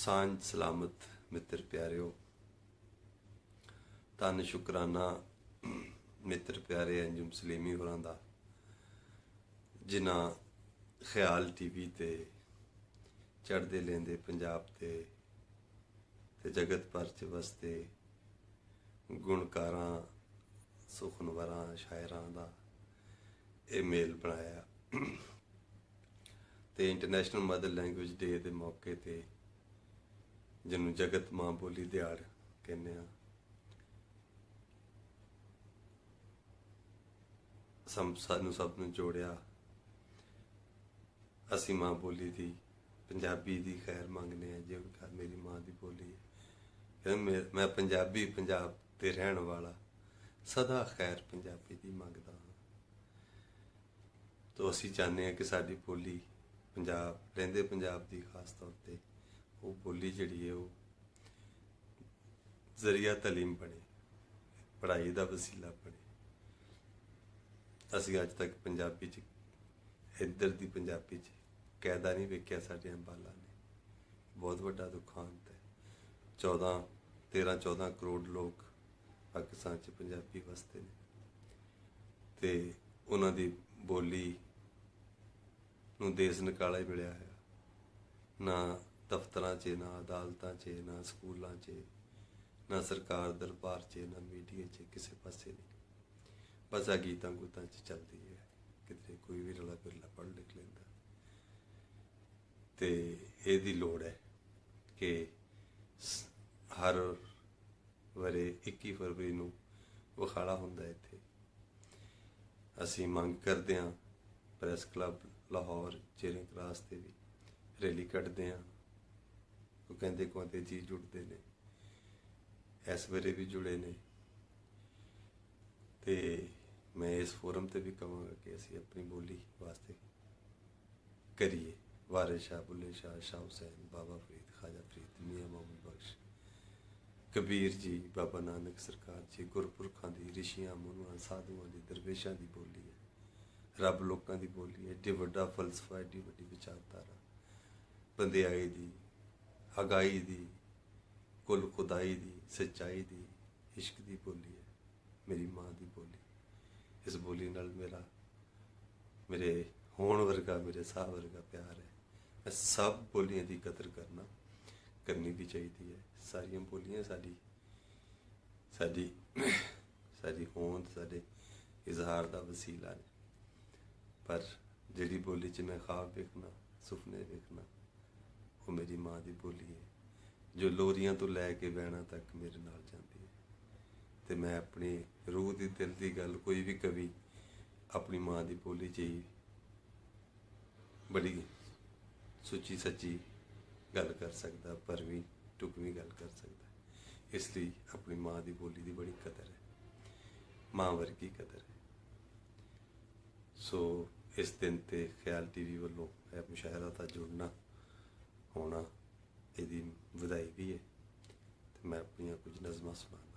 सांझ सलामत मित्र प्यारिओ, धन शुकराना मित्र प्यारे अंजुम सलेमी होरां दा जिन्हां ख्याल टीवी ते चढ़दे लेंदे पंजाब ते जगत भर च वसदे गुणकारां सुखनवरां शायरां दा ये मेल बनाया ते इंटरनेशनल मदर लैंग्वेज डे के मौके ते जिन्हों जगत मां बोली दिहाड़ कहने सानू सब नूं जोड़िया। असी मां बोली दी पंजाबी दी खैर मंगने जो मेरी मां दी बोली है, मैं पंजाबी पंजाब ते रहन वाला सदा खैर पंजाबी दी मंगदा हाँ। तो असी चाहते हैं कि साडी बोली पंजाब लैंदे पंजाब दी खास तौर पर वो बोली जिहड़ी है वो जरिया तलीम बने, पढ़ाई का वसीला बने। असी अज तक पंजाबी च इधर दी पंजाबी च कैदा नहीं वेख्या साडियां बालां ने। बहुत वड्डा दुखांत है। 13-14 करोड़ लोग पाकिस्तान च पंजाबी वसते ने ते उन्हां दी बोली नूं देस निकाला ही मिलिया है। ना दफ्तरां च, ना अदालतां च, ना स्कूलों च, ना सरकार दरबार च, ना मीडिया च, किसी पासे नहीं। बस आ गीतां गूतां च चलती है, कितने कोई भी रला बिरला पढ़ लिख लेंदा। ते इहदी लोड़ है कि हर वरे 21 फरवरी नूं वखाड़ा हुंदा इत्थे। असीं मंग करदे हां press club Lahore Charing cross ते भी रैली कड्ढदे हां। वो कहते कहते जी जुड़ते ने, इस वेले भी जुड़े ने। ते मैं इस फोरम ते भी कहांगा कि असीं अपनी बोली वास्ते करिए। वारिस शाह, बुल्ले शाह, शाह हुसैन, बाबा फरीद, ख्वाजा फरीद, मियाँ मोहम्मद बख्श, कबीर जी, बाबा नानक सरकार जी, गुरपुरखां दी, ऋषियां मुनियां साधुआं दी, दरवेशां दी बोली है। रब लोकां दी बोली है। एड्डी वड्डा फलसफा, एड्डी वड्डी विचारधारा, बंदियाई दी, अगाई दी, कुल खुदाई दी, सच्चाई दी, इश्क दी बोली है। मेरी माँ दी बोली, इस बोली नाल मेरे होण वर्गा, मेरे साह वर्गा प्यार है। मैं सब बोलियां दी कदर करनी भी चाहिए है। सारियां बोलियां साडी होंद, साडे इजहार दा वसीला ने। पर जिहड़ी बोली च मैं ख्वाब वेखना, सुपने वेखना, वो मेरी माँ दी बोली है, जो लोरियां तो लैके बैणा तक मेरे नाल जाती है। तो मैं अपनी रूह की दिल की गल कोई भी कवि अपनी माँ की बोली च ही बड़ी सुची सच्ची गल कर सकता, पर भी टुकवी गल कर सकता है। इसलिए अपनी माँ की बोली की बड़ी कदर है, माँ वर्गी कदर है। सो इस दिन ते ख्याल टीवी वालों मुशायरा का जुड़ना होना, यदी वधाई भी है। तो मैं अपन कुछ नज़मां सुना।